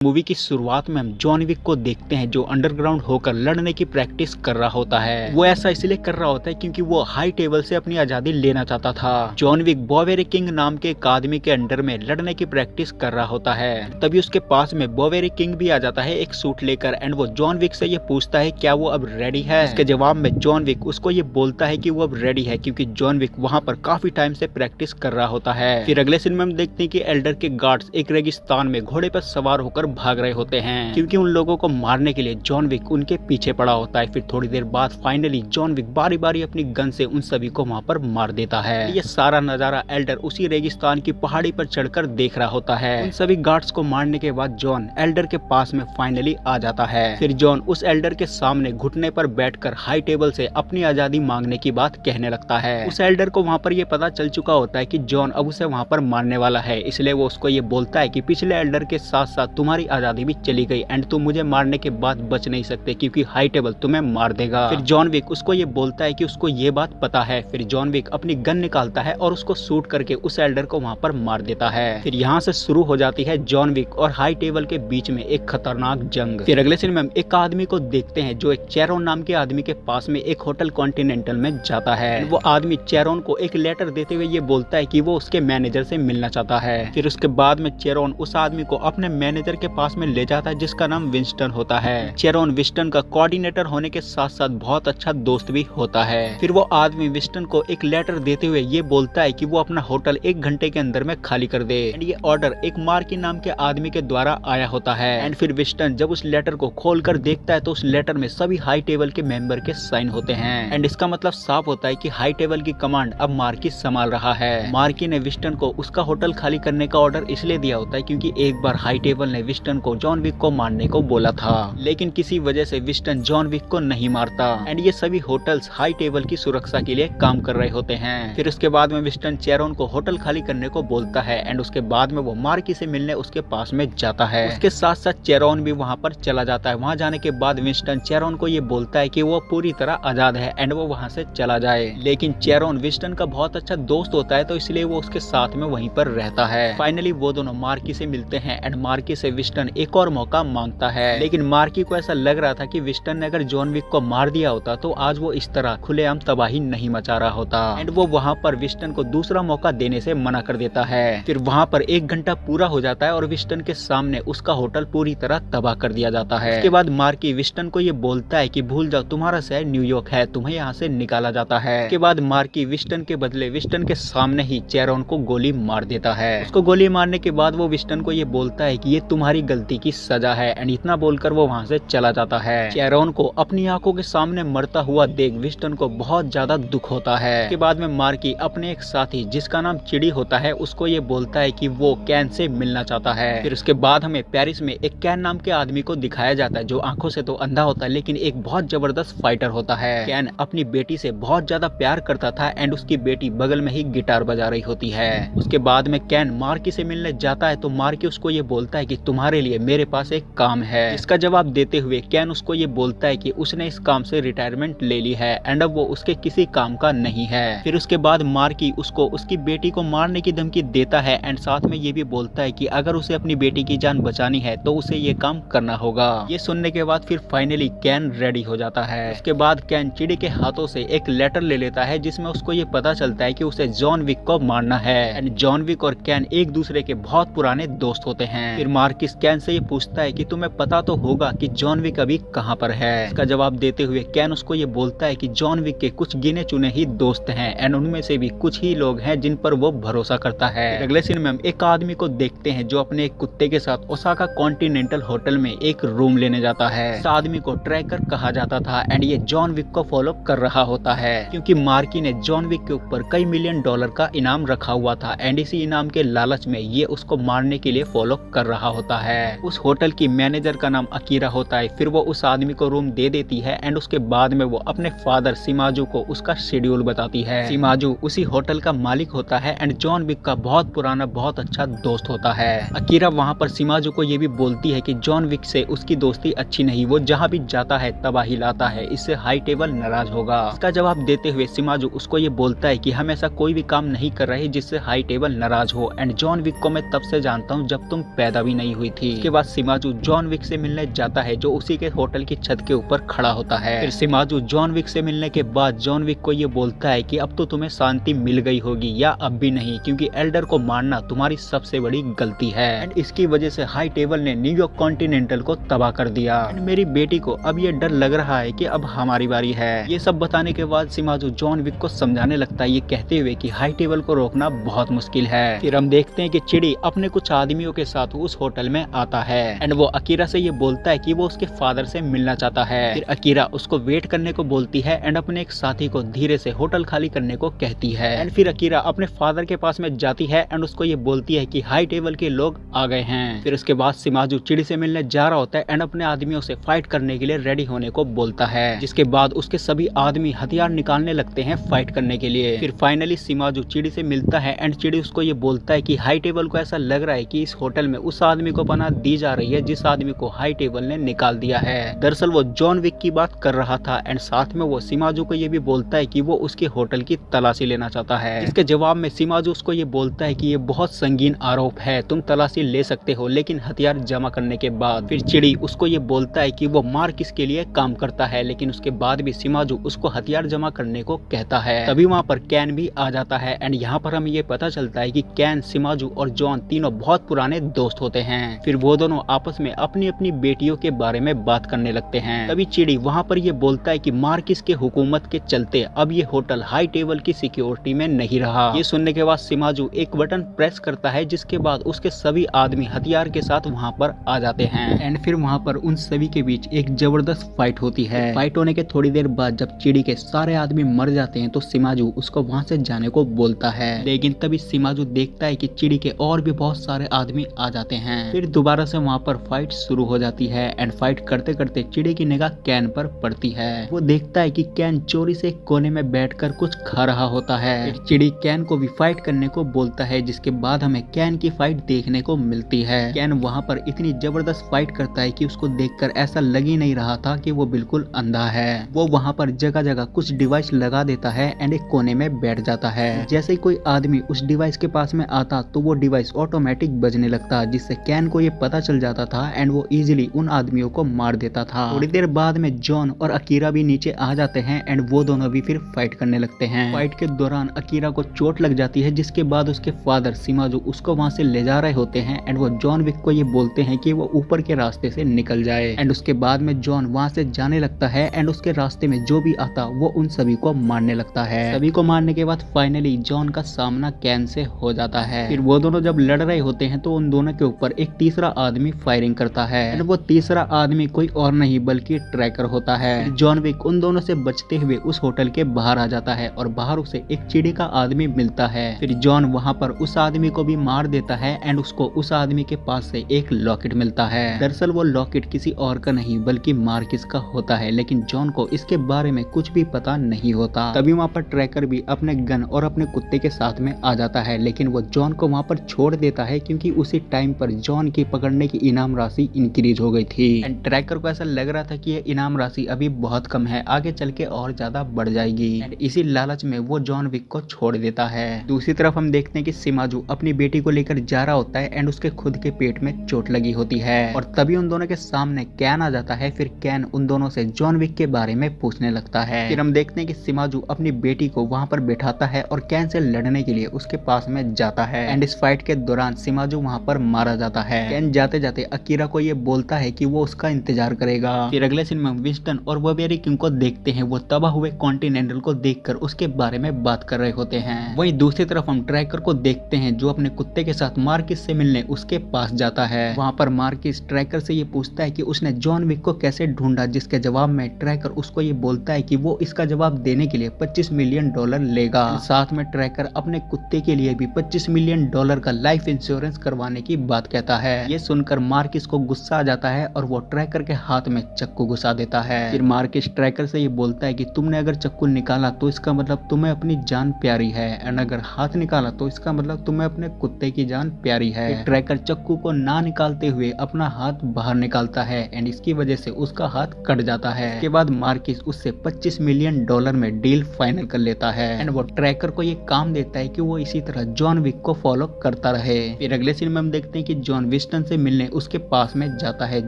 Movie की शुरुआत में हम जॉन विक को देखते हैं जो अंडरग्राउंड होकर लड़ने की प्रैक्टिस कर रहा होता है। वो ऐसा इसलिए कर रहा होता है क्योंकि वो हाई टेबल से अपनी आजादी लेना चाहता था। जॉन विक बोवेरी किंग नाम के एक आदमी के अंडर में लड़ने की प्रैक्टिस कर रहा होता है। तभी उसके पास में बोवेरी किंग भी आ जाता है एक सूट लेकर एंड वो जॉन विक से ये पूछता है क्या वो अब रेडी है। इसके जवाब में जॉन विक उसको ये बोलता है कि वो अब रेडी है क्योंकि जॉन विक वहाँ पर काफी टाइम से प्रैक्टिस कर रहा होता है। फिर अगले सीन में हम देखते हैं कि एल्डर के गार्ड्स एक रेगिस्तान में घोड़े पर सवार होकर भाग रहे होते हैं क्योंकि उन लोगों को मारने के लिए जॉन विक उनके पीछे पड़ा होता है। फिर थोड़ी देर बाद फाइनली जॉन विक बारी बारी अपनी गन से उन सभी को वहां पर मार देता है। ये सारा नजारा एल्डर उसी रेगिस्तान की पहाड़ी पर चढ़कर देख रहा होता है। उन सभी गार्ड्स को मारने के बाद जॉन एल्डर के पास में फाइनली आ जाता है। फिर जॉन उस एल्डर के सामने घुटने पर बैठकर हाई टेबल से अपनी आजादी मांगने की बात कहने लगता है। उस एल्डर को वहाँ पर ये पता चल चुका होता है कि जॉन अब उसे वहाँ पर मारने वाला है, इसलिए वो उसको ये बोलता है कि पिछले एल्डर के साथ साथ तुम्हारी आजादी भी चली गई एंड तुम मुझे मारने के बाद बच नहीं सकते क्योंकि हाई टेबल तुम्हें मार देगा। फिर जॉन विक उसको ये बोलता है कि उसको ये बात पता है। फिर जॉन विक अपनी गन निकालता है और उसको शूट करके उस एल्डर को वहाँ पर मार देता है। फिर यहाँ से शुरू हो जाती है जॉन विक और हाई टेबल के बीच में एक खतरनाक जंग। फिर अगले सीन में हम एक आदमी को देखते हैं जो एक चेरोन नाम के आदमी के पास में एक होटल कॉन्टिनेंटल में जाता है। वो आदमी चेरोन को एक लेटर देते हुए ये बोलता है कि वो उसके मैनेजर से मिलना चाहता है। फिर उसके बाद में चेरोन उस आदमी को अपने मैनेजर के पास में ले जाता है जिसका नाम विंस्टन होता है। चेरोन विंस्टन का कोऑर्डिनेटर होने के साथ साथ बहुत अच्छा दोस्त भी होता है। फिर वो आदमी विंस्टन को एक लेटर देते हुए ये बोलता है कि वो अपना होटल 1 घंटे के अंदर में खाली कर दे एंड ये ऑर्डर एक मार्की नाम के आदमी के द्वारा आया होता है। एंड फिर विंस्टन जब उस लेटर को खोलकर देखता है तो उस लेटर में सभी हाई टेबल के मेंबर के साइन होते हैं एंड इसका मतलब साफ होता है कि हाई टेबल की कमांड अब मार्की संभाल रहा है। मार्की ने विंस्टन को उसका होटल खाली करने का ऑर्डर इसलिए दिया होता है क्योंकि एक बार हाई टेबल ने विंस्टन को जॉन विक को मारने को बोला था, लेकिन किसी वजह से विंस्टन जॉन विक को नहीं मारता एंड ये सभी होटल्स हाई टेबल की सुरक्षा के लिए काम कर रहे होते हैं। फिर उसके बाद में विंस्टन चेरोन को होटल खाली करने को बोलता है एंड उसके बाद में वो मार्की से मिलने उसके पास में जाता है। उसके साथ साथ चेरोन भी वहाँ पर चला जाता है। वहाँ जाने के बाद विंस्टन चेरोन को ये बोलता है कि वो पूरी तरह आजाद है एंड वो वहाँ से चला जाए, लेकिन चेरोन विंस्टन का बहुत अच्छा दोस्त होता है तो इसलिए वो उसके साथ में वहीं पर रहता है। फाइनली वो दोनों मार्की से मिलते हैं एंड मार्की से विंस्टन एक और मौका मांगता है, लेकिन मार्की को ऐसा लग रहा था कि विंस्टन ने अगर जॉन विक को मार दिया होता तो आज वो इस तरह खुलेआम तबाही नहीं मचा रहा होता एंड वो वहाँ पर विंस्टन को दूसरा मौका देने से मना कर देता है। फिर वहाँ पर 1 घंटा पूरा हो जाता है और विंस्टन के सामने उसका होटल पूरी तरह तबाह कर दिया जाता है। उसके बाद मार्की विंस्टन को ये बोलता है कि भूल जाओ तुम्हारा शहर न्यूयॉर्क है, तुम्हें यहाँ से निकाला जाता है। उसके बाद मार्की विंस्टन के बदले विंस्टन के सामने ही चेरोन को गोली मार देता है। उसको गोली मारने के बाद वो विंस्टन को ये बोलता है कि ये तुम्हारी गलती की सजा है एंड इतना बोलकर वो वहाँ से चला जाता है। चेरोन को अपनी आंखों के सामने मरता हुआ देख विंस्टन को बहुत ज्यादा दुख होता है। उसके बाद में मार्की अपने एक साथी जिसका नाम चिड़ी होता है उसको ये बोलता है कि वो कैन से मिलना चाहता है। फिर उसके बाद हमें पेरिस में एक कैन नाम के आदमी को दिखाया जाता है जो आंखों से तो अंधा होता है लेकिन एक बहुत जबरदस्त फाइटर होता है। कैन अपनी बेटी से बहुत ज्यादा प्यार करता था एंड उसकी बेटी बगल में ही गिटार बजा रही होती है। उसके बाद में कैन मार्की से मिलने जाता है तो मार्की उसको ये बोलता है कि तुम्हारे लिए मेरे पास एक काम है। इसका जवाब देते हुए कैन उसको ये बोलता है कि उसने इस काम से रिटायरमेंट ले ली है एंड अब वो उसके किसी काम का नहीं है। फिर उसके बाद मार्की उसको उसकी बेटी को मारने की धमकी देता है एंड साथ में ये भी बोलता है कि अगर उसे अपनी बेटी की जान बचानी है तो उसे ये काम करना होगा। ये सुनने के बाद फिर फाइनली कैन रेडी हो जाता है। उसके बाद कैन चिड़ी के हाथों से एक लेटर ले लेता है जिसमें उसको ये पता चलता है कि उसे जॉन विक को मारना है एंड जॉन विक और कैन एक दूसरे के बहुत पुराने दोस्त होते हैं। फिर मार्किस कैन से ये पूछता है कि तुम्हें पता तो होगा कि जॉन विक अभी कहाँ पर है। इसका जवाब देते हुए कैन उसको ये बोलता है कि जॉन विक के कुछ गिने चुने ही दोस्त हैं एंड उनमें से भी कुछ ही लोग हैं जिन पर वो भरोसा करता है। अगले सीन में हम एक आदमी को देखते हैं जो अपने एक कुत्ते के साथ ओसाका कॉन्टिनेंटल होटल में एक रूम लेने जाता है। इस आदमी को ट्रैकर कहा जाता था एंड ये जॉन विक को फॉलो कर रहा होता है क्योंकि मार्की ने जॉन विक के ऊपर कई मिलियन डॉलर का इनाम रखा हुआ था एंड इसी इनाम के लालच में ये उसको मारने के लिए फॉलो कर रहा होता है। उस होटल की मैनेजर का नाम अकीरा होता है। फिर वो उस आदमी को रूम दे देती है एंड उसके बाद में वो अपने फादर सिमाजू को उसका शेड्यूल बताती है। सिमाजू उसी होटल का मालिक होता है एंड जॉन विक का बहुत पुराना बहुत अच्छा दोस्त होता है। अकीरा वहाँ पर सिमाजू को ये भी बोलती है कि जॉन विक से उसकी दोस्ती अच्छी नहीं, वो जहाँ भी जाता है तबाही लाता है, इससे हाई टेबल नाराज होगा। इसका जवाब देते हुए सिमाजू उसको ये बोलता है कि हम ऐसा कोई भी काम नहीं कर रहे जिससे हाई टेबल नाराज हो एंड जॉन विक को मैं तब से जानता हूँ जब तुम पैदा भी नहीं हुई थी। उसके बाद सिमाजू जॉन विक से मिलने जाता है जो उसी के होटल की छत के ऊपर खड़ा होता है। फिर सिमाजू जॉन विक से मिलने के बाद जॉन विक को ये बोलता है कि अब तो तुम्हें शांति मिल गई होगी या अब भी नहीं, क्योंकि एल्डर को मारना तुम्हारी सबसे बड़ी गलती है एंड इसकी वजह से हाई टेबल ने न्यूयॉर्क कॉन्टिनेंटल को तबाह कर दिया एंड मेरी बेटी को अब ये डर लग रहा है कि अब हमारी बारी है। ये सब बताने के बाद सिमाजू जॉन विक को समझाने लगता है, ये कहते हुए कि हाई टेबल को रोकना बहुत मुश्किल है। फिर हम देखते हैं कि चिड़ी अपने कुछ आदमियों के साथ उस होटल में आता है एंड वो अकीरा से ये बोलता है कि वो उसके फादर से मिलना चाहता है। फिर अकीरा उसको वेट करने को बोलती है एंड अपने एक साथी को धीरे से होटल खाली करने को कहती है एंड फिर अकीरा अपने फादर के पास में जाती है एंड उसको ये बोलती है कि हाई टेबल के लोग आ गए हैं। फिर उसके बाद सिमाजू चिड़ी से मिलने जा रहा होता है एंड अपने आदमियों से फाइट करने के लिए रेडी होने को बोलता है, जिसके बाद उसके सभी आदमी हथियार निकालने लगते हैं फाइट करने के लिए। फिर फाइनली सिमाजू चिड़ी से मिलता है एंड चिड़ी उसको ये बोलता है कि हाई टेबल को ऐसा लग रहा है कि इस होटल में उस आदमी को पनाह दी जा रही है जिस आदमी को हाई टेबल ने निकाल दिया है। दरअसल वो जॉन विक की बात कर रहा था एंड साथ में वो सिमाजू को ये भी बोलता है कि वो उसके होटल की तलाशी लेना चाहता है। इसके जवाब में सिमाजू उसको ये बोलता है कि ये बहुत संगीन आरोप है, तुम तलाशी ले सकते हो लेकिन हथियार जमा करने के बाद। फिर चिड़ी उसको ये बोलता है कि वो मार्किस के लिए काम करता है, लेकिन उसके बाद भी सिमाजू उसको हथियार जमा करने को कहता है। तभी वहाँ पर कैन भी आ जाता है एंड यहाँ पर हमें ये पता चलता है कि कैन, सिमाजू और जॉन तीनों बहुत पुराने दोस्त होते हैं। फिर वो दोनों आपस में अपनी अपनी बेटियों के बारे में बात करने लगते हैं। तभी चिड़ी वहाँ पर ये बोलता है कि मार्किस के हुकूमत के चलते अब ये होटल हाई टेबल की सिक्योरिटी में नहीं रहा। ये सुनने के बाद सिमाजू एक बटन प्रेस करता है, जिसके बाद उसके सभी आदमी हथियार के साथ वहाँ पर आ जाते हैं एंड फिर वहाँ पर उन सभी के बीच एक जबरदस्त फाइट होती है। फाइट होने के थोड़ी देर बाद जब चिड़ी के सारे आदमी मर जाते हैं तो सिमाजू उसको वहाँ से जाने को बोलता है, लेकिन तभी सिमाजू देखता है कि चिड़ी के और भी बहुत सारे आदमी आ जाते हैं। फिर दोबारा से वहाँ पर फाइट शुरू हो जाती है एंड फाइट करते करते चिड़ी की निगाह कैन पर पड़ती है। वो देखता है कि कैन चोरी से एक कोने में बैठकर कुछ खा रहा होता है। फिर चिड़ी कैन को भी फाइट करने को बोलता है, जिसके बाद हमें कैन की फाइट देखने को मिलती है। कैन वहाँ पर इतनी जबरदस्त फाइट करता है कि उसको देखकर ऐसा लग ही नहीं रहा था कि वो बिल्कुल अंधा है। वो वहाँ पर जगह जगह कुछ डिवाइस लगा देता है एंड एक कोने में बैठ जाता है। जैसे ही कोई आदमी उस डिवाइस के पास में आता तो वो डिवाइस ऑटोमेटिक बजने लगता, जिससे कैन को ये पता चल जाता था एंड वो इजीली उन आदमियों को मार देता था। थोड़ी देर बाद में जॉन और अकीरा भी नीचे आ जाते हैं एंड वो दोनों भी फिर फाइट करने लगते हैं। फाइट के दौरान अकीरा को चोट लग जाती है, जिसके बाद उसके फादर सिमाजू उसको वहाँ से ले जा रहे होते हैं एंड वो जॉन विक को ये बोलते हैं कि वो ऊपर के रास्ते से निकल जाए एंड उसके बाद में जॉन वहाँ से जाने लगता है एंड उसके रास्ते में जो भी आता वो उन सभी को मारने लगता है। सभी को मारने के बाद फाइनली जॉन का सामना कैन से हो जाता है। फिर वो दोनों जब लड़ रहे होते हैं तो उन दोनों के ऊपर एक तीसरा आदमी फायरिंग करता है एंड वो तीसरा आदमी कोई और नहीं बल्कि ट्रैकर होता है। जॉन विक उन दोनों से बचते हुए उस होटल के बाहर आ जाता है और बाहर उसे एक चिड़ी का आदमी मिलता है। फिर जॉन वहाँ पर उस आदमी को भी मार देता है एंड उसको उस आदमी के पास से एक लॉकेट मिलता है। दरअसल वो लॉकेट किसी और का नहीं बल्कि मार्किस का होता है, लेकिन जॉन को इसके बारे में कुछ भी पता नहीं होता। तभी वहाँ पर ट्रैकर भी अपने गन और अपने कुत्ते के साथ में आ जाता है, लेकिन वो जॉन को वहाँ पर छोड़ देता है क्योंकि उसी टाइम पर जॉन की पकड़ने की इनाम राशि इंक्रीज हो गई थी एंड ट्रैकर को ऐसा लग रहा था कि ये इनाम राशि अभी बहुत कम है, आगे चल के और ज्यादा बढ़ जाएगी एंड इसी लालच में वो जॉन विक को छोड़ देता है। दूसरी तरफ हम देखते हैं कि सिमाजू अपनी बेटी को लेकर जा रहा होता है एंड उसके खुद के पेट में चोट लगी होती है और तभी उन दोनों के सामने कैन आ जाता है। फिर कैन उन दोनों से जॉन विक के बारे में पूछने लगता है। फिर हम देखते हैं कि सिमाजू अपनी बेटी को वहाँ पर बैठाता है और कैन से लड़ने के लिए उसके पास में जाता है एंड इस फाइट के दौरान सिमाजू वहाँ पर मारा जाता है। कैन जाते जाते अकीरा को ये बोलता है कि वो उसका इंतजार करेगा। फिर अगले सीन में विंस्टन और बर्बेरी किंग को देखते हैं, वो तबाह हुए कॉन्टिनेंटल को देखकर उसके बारे में बात कर रहे होते हैं। वहीं दूसरी तरफ हम ट्रैकर को देखते हैं जो अपने कुत्ते के साथ मार्किस से मिलने उसके पास जाता है। वहाँ पर मार्किस ट्रैकर से ये पूछता है कि उसने जॉन विक को कैसे ढूंढा, जिसके जवाब में ट्रैकर उसको ये बोलता है कि वो इसका जवाब देने के लिए $25 मिलियन लेगा। साथ में ट्रैकर अपने कुत्ते के लिए भी $25 मिलियन का लाइफ इंश्योरेंस करवाने की बात कहता है। ये सुनकर मार्किस को गुस्सा आ जाता है और वो ट्रैकर के हाथ में चक्कू घुसा देता है। फिर मार्किस ट्रैकर से ये बोलता है कि तुमने अगर चक्कू निकाला तो इसका मतलब तुम्हें अपनी जान प्यारी है एंड अगर हाथ निकाला तो इसका मतलब तुम्हें अपने कुत्ते की जान प्यारी है। ट्रैकर चक्कू को ना निकालते हुए अपना हाथ बाहर निकालता है एंड इसकी वजह से उसका हाथ कट जाता है। इसके बाद मार्किस उससे $25 मिलियन में डील फाइनल कर लेता है एंड वो ट्रैकर को ये काम देता है कि वो इसी तरह जॉन विक को फॉलो करता रहे। फिर अगले सीन में हम देखते हैं कि जॉन विंस्टन से मिलने उसके पास में जाता है,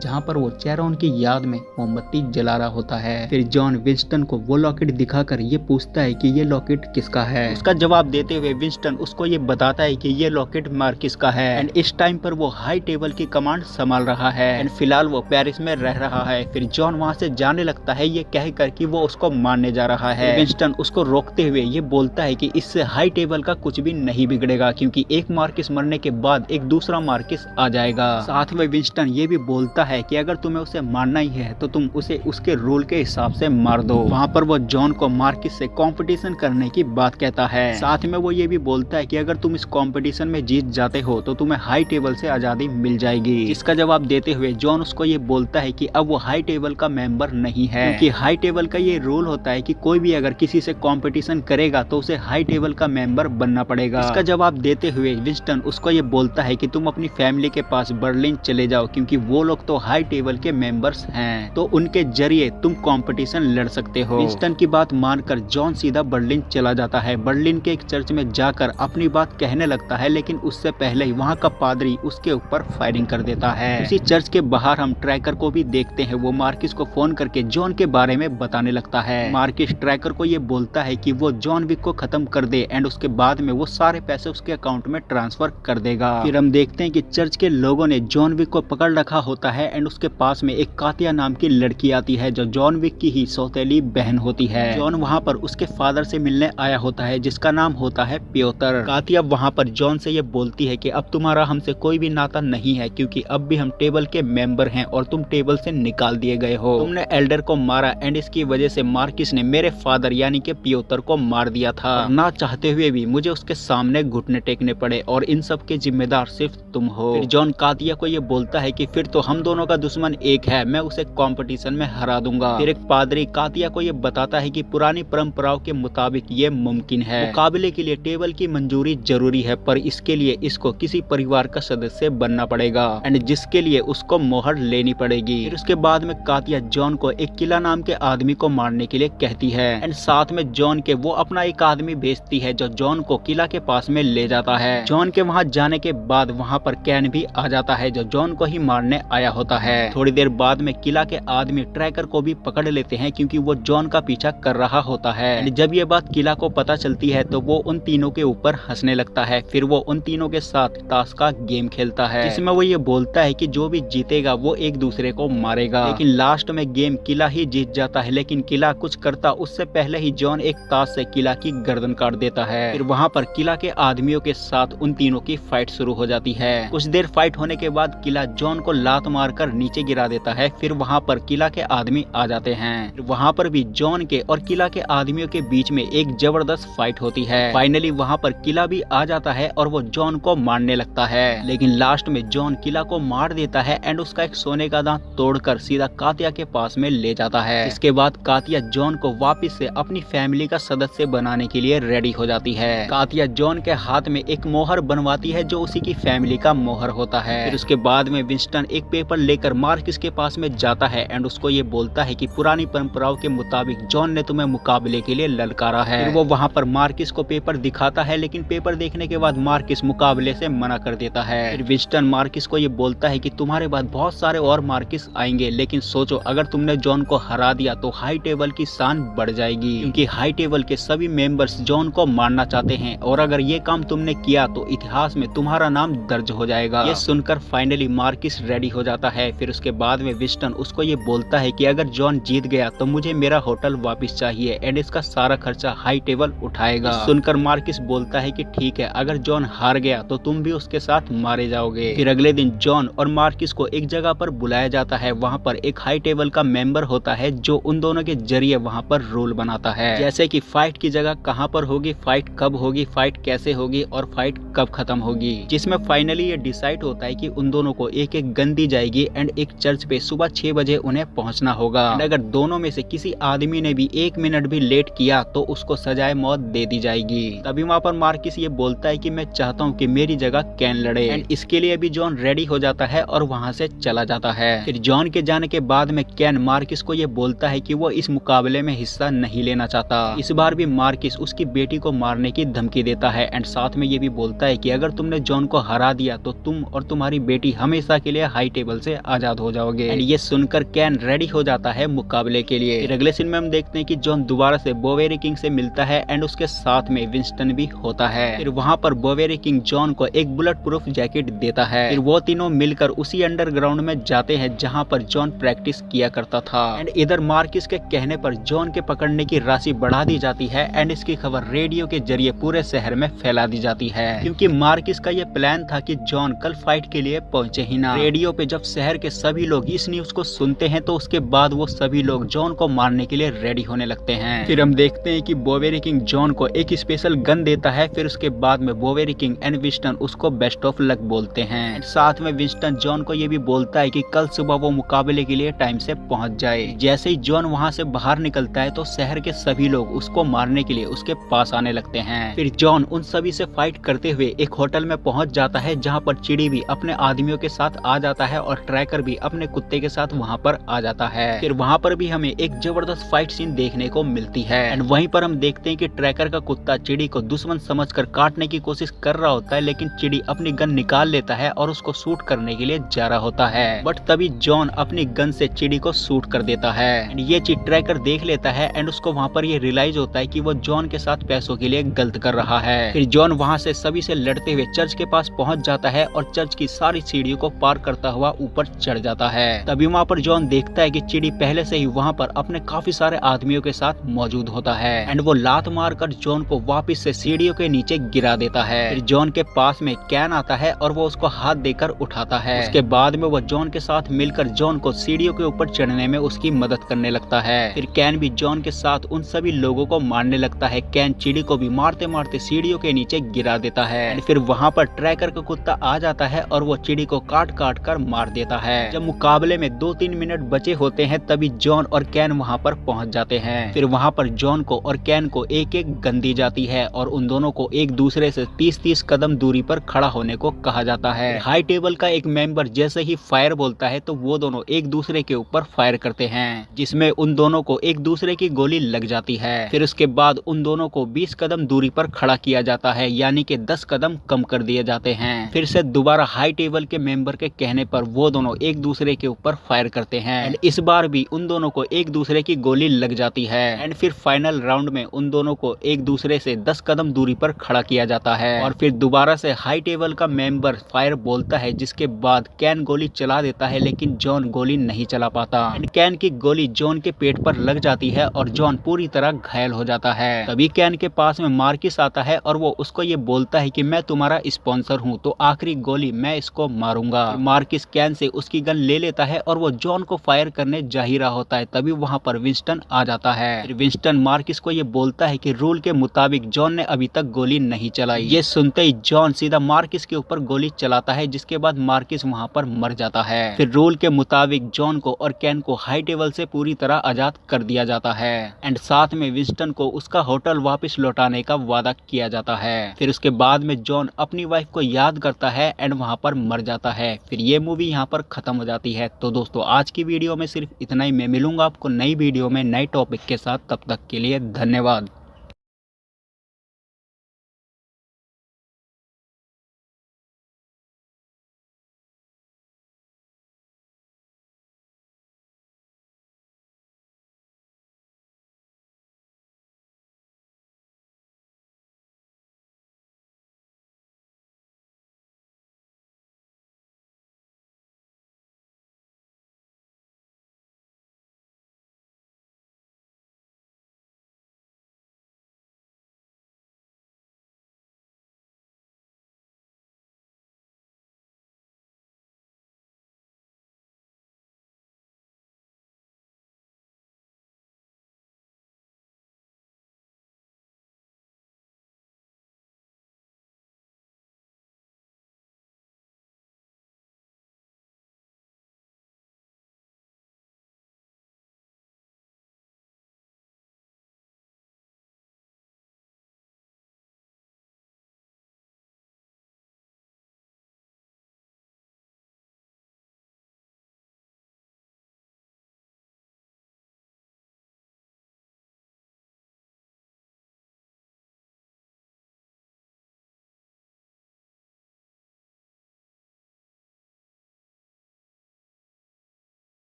जहाँ पर वो चेरोन की याद में मोमबत्ती जला रहा होता है। फिर जॉन विंस्टन को वो लॉकेट दिखाकर ये पूछता है कि ये लॉकेट किसका है। उसका जवाब देते हुए विंस्टन उसको ये बताता है कि ये लॉकेट मार्किस का है एंड इस टाइम पर वो हाई टेबल की कमांड संभाल रहा है एंड फिलहाल वो पेरिस में रह रहा है। फिर जॉन वहाँ से जाने लगता है ये कहकर कि वो उसको मारने जा रहा है। विंस्टन उसको रोकते हुए ये बोलता है कि इससे हाई टेबल का कुछ भी नहीं बिगड़ेगा, क्योंकि एक मार्किस मरने के बाद एक दूसरा मार्किस आ जाएगा। साथ में विंस्टन ये भी बोलता है कि अगर तुम्हें उसे मारना ही है तो तुम उसे उसके रूल के हिसाब से मार दो। वहाँ पर वो जॉन को मार्किस से कंपटीशन करने की बात कहता है। साथ में वो ये भी बोलता है कि अगर तुम इस कंपटीशन में जीत जाते हो तो तुम्हें हाई टेबल से आजादी मिल जाएगी। इसका जवाब देते हुए जॉन उसको ये बोलता है कि अब वो हाई टेबल का मेंबर नहीं है, क्योंकि हाई टेबल का ये रूल होता है कि कोई भी अगर किसी से कंपटीशन करेगा तो उसे हाई टेबल का मेंबर बनना पड़ेगा। इसका जवाब देते हुए विंस्टन उसको ये बोलता है कि तुम अपनी फैमिली के पास बर्लिन चले जाओ, क्योंकि वो लोग तो हाई टेबल के मेंबर्स हैं, तो उनके जरिए तुम कंपटीशन लड़ सकते हो। विंस्टन की बात मानकर जॉन सीधा बर्लिन चला जाता है। बर्लिन के एक चर्च में जाकर अपनी बात कहने लगता है, लेकिन उससे पहले ही वहाँ का पादरी उसके ऊपर फायरिंग कर देता है। उसी चर्च के बाहर हम ट्रैकर को भी देखते हैं। वो मार्किस को फोन करके जॉन के बारे में बताने लगता है। मार्किस ट्रैकर को ये बोलता है कि वो जॉन विक को खत्म कर दे एंड उसके बाद में वो सारे पैसे उसके अकाउंट में ट्रांसफर कर देगा। फिर हम देखते हैं कि चर्च के लोगों ने जॉन विक को पकड़ रखा होता है एंड उसके पास में एक कातिया नाम की लड़की आती है जो जॉन विक की ही सौतेली बहन होती है। जॉन वहाँ पर उसके फादर से मिलने आया होता है जिसका नाम होता है प्योतर। कातिया वहाँ पर जॉन से ये बोलती है कि अब तुम्हारा हमसे कोई भी नाता नहीं है, क्योंकि अब भी हम टेबल के मेंबर हैं और तुम टेबल से निकाल दिए गए हो। तुमने एल्डर को मारा एंड इसकी वजह से मार्किस ने मेरे फादर यानी कि प्योतर को मार दिया था। ना चाहते हुए भी मुझे उसके सामने घुटने टेकने पड़े और इन सब के जिम्मेदार सिर्फ तुम हो। फिर जॉन कातिया को ये बोलता है कि फिर तो हम दोनों का दुश्मन एक है, मैं उसे कंपटीशन में हरा दूंगा। फिर एक पादरी कातिया को ये बताता है कि पुरानी परंपराओं के मुताबिक ये मुमकिन है। मुकाबले के लिए टेबल की मंजूरी जरूरी है, पर इसके लिए इसको किसी परिवार का सदस्य बनना पड़ेगा एंड जिसके लिए उसको मोहर लेनी पड़ेगी। फिर उसके बाद में कातिया जॉन को एक किला नाम के आदमी को मारने के लिए कहती है एंड साथ में जॉन के वो अपना एक आदमी भेजती है जो जॉन को किला के पास में ले जाता है। जॉन के वहाँ जाने के बाद वहाँ पर कैन भी आ जाता है जो जॉन को ही मारने आया होता है। थोड़ी देर बाद में किला के आदमी ट्रैकर को भी पकड़ लेते हैं, क्योंकि वो जॉन का पीछा कर रहा होता है। जब ये बात किला को पता चलती है तो वो उन तीनों के ऊपर हंसने लगता है। फिर वो उन तीनों के साथ ताश का गेम खेलता है, जिसमें वो ये बोलता है कि जो भी जीतेगा वो एक दूसरे को मारेगा। लेकिन लास्ट में गेम किला ही जीत जाता है, लेकिन किला कुछ करता उससे पहले ही जॉन एक ताश से किला की गर्दन काट देता है। फिर वहाँ पर किला के आदमियों के साथ उन तीनों की फाइट शुरू हो जाती है। कुछ देर फाइट होने के बाद किला जॉन को लात मारकर नीचे गिरा देता है। फिर वहाँ पर किला के आदमी आ जाते हैं। वहाँ पर भी जॉन के और किला के आदमियों के बीच में एक जबरदस्त फाइट होती है। फाइनली वहाँ पर किला भी आ जाता है और वो जॉन को मारने लगता है, लेकिन लास्ट में जॉन किला को मार देता है एंड उसका एक सोने का दांत तोड़कर सीधा कातिया के पास में ले जाता है। इसके बाद कातिया जॉन को वापस से अपनी फैमिली का सदस्य बनाने के लिए रेडी हो जाती है। कातिया जॉन के हाथ में एक मोहर बनवाती है जो उसी की फैमिली का मोहर होता है। फिर उसके बाद में विंस्टन एक पेपर लेकर मार्किस के पास में जाता है एंड उसको ये बोलता है कि पुरानी परंपराओं के मुताबिक जॉन ने तुम्हें मुकाबले के लिए ललकारा है। फिर वो वहाँ पर मार्किस को पेपर दिखाता है, लेकिन पेपर देखने के बाद मार्किस मुकाबले से मना कर देता है। फिर विंस्टन मार्किस को ये बोलता है कि तुम्हारे बाद बहुत सारे और मार्किस आएंगे, लेकिन सोचो अगर तुमने जॉन को हरा दिया तो हाई टेबल की शान बढ़ जाएगी, क्योंकि हाई टेबल के सभी मेंबर्स जॉन को मारना चाहते हैं और अगर ये काम तुमने किया तो इतिहास में तुम्हारा नाम दर्ज हो जाएगा। ये सुनकर फाइनली मार्किस रेडी हो जाता है। फिर उसके बाद में विंस्टन उसको ये बोलता है कि अगर जॉन जीत गया तो मुझे मेरा होटल वापस चाहिए एंड इसका सारा खर्चा हाई टेबल उठाएगा। सुनकर मार्किस बोलता है कि ठीक है, अगर जॉन हार गया तो तुम भी उसके साथ मारे जाओगे। फिर अगले दिन जॉन और मार्किस को एक जगह पर बुलाया जाता है। वहाँ पर एक हाई टेबल का मेंबर होता है जो उन दोनों के जरिए वहाँ पर रूल बनाता है, जैसे कि फाइट की जगह कहाँ पर होगी, फाइट कब होगी, फाइट कैसे होगी और फाइट कब खत्म होगी। जिसमें फाइनली ये डिसाइड होता है कि उन दोनों को एक एक गन दी जाएगी एंड एक चर्च पे सुबह 6 बजे उन्हें पहुंचना होगा। अगर दोनों में से किसी आदमी ने भी 1 मिनट भी लेट किया तो उसको सजाए मौत दे दी जाएगी। तभी वहाँ पर मार्किस ये बोलता है कि मैं चाहता हूँ कि मेरी जगह कैन लड़े एंड इसके लिए भी जॉन रेडी हो जाता है और वहाँ से चला जाता है। फिर जॉन के जाने के बाद में कैन मार्किस को ये बोलता है कि वो इस मुकाबले में हिस्सा नहीं लेना चाहता। इस बार भी मार्किस उसकी बेटी को मारने की धमकी देता है एंड साथ में ये भी बोलता है कि अगर तुमने जॉन को हरा दिया तो तुम और तुम्हारी बेटी हमेशा के लिए हाई टेबल से आजाद हो जाओगे। एंड ये सुनकर कैन रेडी हो जाता है मुकाबले के लिए। फिर अगले सीन में हम देखते हैं कि जॉन दोबारा से बोवेरी किंग से मिलता है एंड उसके साथ में विंस्टन भी होता है। फिर वहाँ पर बोवेरी किंग जॉन को एक बुलेट प्रूफ जैकेट देता है। फिर वो तीनों मिलकर उसी अंडरग्राउंड में जाते हैं जहाँ पर जॉन प्रैक्टिस किया करता था। एंड इधर मार्किस के कहने पर जॉन के पकड़ने की राशि बढ़ा दी जाती है एंड इसकी खबर रेडियो के जरिए पूरे शहर में फैला दी जाती है, क्योंकि मार्किस का ये प्लान था कि जॉन कल फाइट के लिए पहुंचे ही ना। रेडियो पे जब शहर के सभी लोग इस न्यूज को सुनते हैं तो उसके बाद वो सभी लोग जॉन को मारने के लिए रेडी होने लगते हैं। फिर हम देखते हैं कि बोवेरी किंग जॉन को एक स्पेशल गन देता है। फिर उसके बाद में बोवेरी किंग एंड विंस्टन उसको बेस्ट ऑफ लक बोलते हैं। साथ में विंस्टन जॉन को ये भी बोलता है कि कल सुबह वो मुकाबले के लिए टाइम से पहुंच जाए। जैसे ही जॉन वहाँ से बाहर निकलता है तो शहर के सभी लोग उसको मारने के लिए उसके पास आने लगते हैं। फिर जॉन उन सभी से फाइट करते हुए एक होटल में पहुंच जाता है जहाँ पर चिड़ी भी अपने आदमियों के साथ आ जाता है और ट्रैकर भी अपने कुत्ते के साथ वहाँ पर आ जाता है। फिर वहाँ पर भी हमें एक जबरदस्त फाइट सीन देखने को मिलती है। एंड वहीं पर हम देखते हैं कि ट्रैकर का कुत्ता चिड़ी को दुश्मन समझकर काटने की कोशिश कर रहा होता है, लेकिन चिड़ी अपनी गन निकाल लेता है और उसको शूट करने के लिए जा रहा होता है। बट तभी जॉन अपनी गन से चिड़ी को शूट कर देता है। एंड ये चीज ट्रैकर देख लेता है एंड उसको वहाँ पर ये रियलाइज होता है कि वो जॉन के साथ पैसों के लिए गलत कर रहा है। फिर जॉन वहाँ से सभी से लड़ते हुए चर्च के पास पहुँच जाता है और चर्च की सारी सीढ़ियों को पार करता हुआ ऊपर चढ़ जाता है। तभी वहाँ पर जॉन देखता है कि चिड़ी पहले से ही वहाँ पर अपने काफी सारे आदमियों के साथ मौजूद होता है एंड वो लात मारकर जॉन को वापस से सीढ़ियों के नीचे गिरा देता है। फिर जॉन के पास में कैन आता है और वो उसको हाथ देकर उठाता है। उसके बाद में वो जॉन के साथ मिलकर जॉन को सीढ़ियों के ऊपर चढ़ने में उसकी मदद करने लगता है। फिर कैन भी जॉन के साथ उन सभी लोगों को मारने लगता है। कैन चिड़ी को भी मारते मारते सीढ़ियों के नीचे गिरा देता है। फिर वहाँ पर ट्रैकर का कुत्ता आ जाता है और वो चिड़ी को काट काट कर मार देता है। जब मुकाबले में 2-3 मिनट बचे होते हैं तभी जॉन और कैन वहाँ पर पहुँच जाते हैं। फिर वहाँ पर जॉन को और कैन को एक एक गन दी जाती है और उन दोनों को एक दूसरे से 30-30 कदम दूरी पर खड़ा होने को कहा जाता है। हाई टेबल का एक मेंबर जैसे ही फायर बोलता है तो वो दोनों एक दूसरे के ऊपर फायर करते हैं, जिसमें उन दोनों को एक दूसरे की गोली लग जाती है। फिर उसके बाद उन दोनों को 20 कदम दूरी पर खड़ा किया जाता है, यानी कि 10 कदम कम कर दिए जाते हैं। फिर से दोबारा हाई टेबल के मेंबर के कहने पर वो दोनों एक दूसरे के ऊपर फायर करते हैं एंड इस बार भी उन दोनों को एक दूसरे की गोली लग जाती है। एंड फिर फाइनल राउंड में उन दोनों को एक दूसरे से 10 कदम दूरी पर खड़ा किया जाता है और फिर दोबारा से हाई टेबल का मेंबर फायर बोलता है, जिसके बाद कैन गोली चला देता है लेकिन जॉन गोली नहीं चला पाता। एंड कैन की गोली जॉन के पेट पर लग जाती है और जॉन पूरी तरह घायल हो जाता है। तभी कैन के पास में मार्किस आता है और वो उसको ये बोलता है कि मैं तुम्हारा स्पॉन्सर हूँ तो आखिरी गोली मैं इसको मारूंगा। मार्किस कैन से उसकी गन ले लेता है और वो जॉन को फायर करने जा ही रहा होता है। तभी वहाँ पर विंस्टन आ जाता है। फिर विंस्टन मार्किस को ये बोलता है कि रूल के मुताबिक जॉन ने अभी तक गोली नहीं चलाई। ये सुनते ही जॉन सीधा मार्किस के ऊपर गोली चलाता है, जिसके बाद मार्किस वहाँ पर मर जाता है। फिर रूल के मुताबिक जॉन को और कैन को हाई टेबल से पूरी तरह आजाद कर दिया जाता है एंड साथ में विंस्टन को उसका होटल वापस लौटाने का वादा किया जाता है। फिर उसके बाद में जॉन अपनी वाइफ को याद करता है एंड वहाँ पर मर जाता है। फिर ये मूवी यहाँ पर खत्म हो जाती है। तो दोस्तों आज की वीडियो में सिर्फ इतना ही। मैं मिलूंगा आपको नई वीडियो में नए टॉपिक के साथ, तब तक के लिए धन्यवाद।